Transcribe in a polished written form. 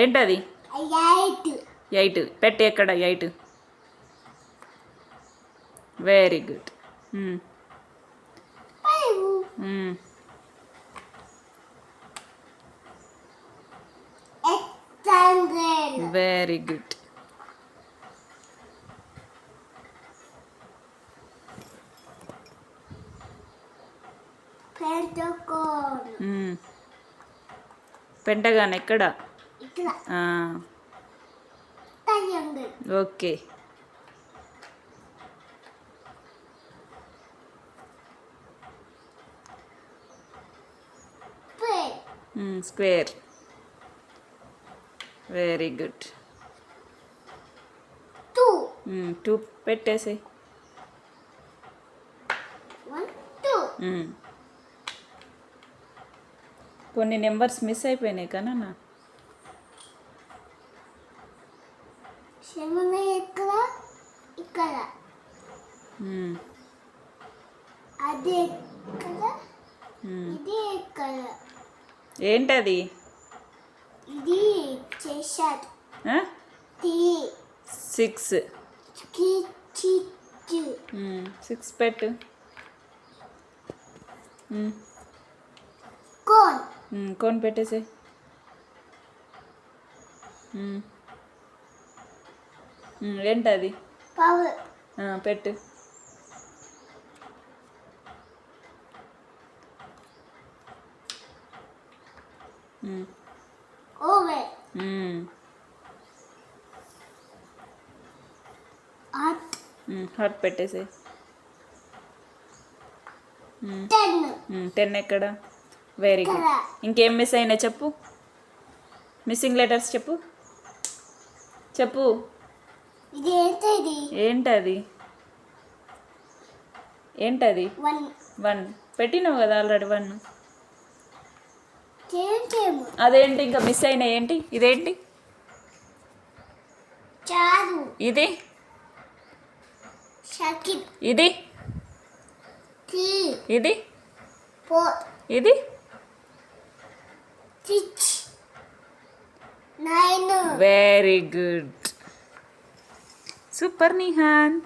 ఏంటది? 8. పెట్టి ఎక్కడ 8? Very good. Very good. Pentagon ఎక్కడ? ఓకే. స్క్వేర్. Very good. 2 పెట్టేసి. కొన్ని నెంబర్స్ మిస్ అయిపోయినాయి కన్నా. ఏంటది? 6. 6 పెట్టు. కోన్ పెట్టేసి. ఏంటది? పెట్టు. హార్ట్ పెట్టేసి. 10 ఎక్కడ? Very good. ఇంకేం మిస్ అయినా చెప్పు. మిస్సింగ్ లెటర్స్ చెప్పు. ఏంటది? 1 పెట్టినావు కదా ఆల్రెడీ. 1 అదేంటి ఇంకా మిస్ అయినా? ఏంటి ఇదేంటి? ఇది ఇది ఇది ఇది వెరీ గుడ్. సూపర్ నిహాన్.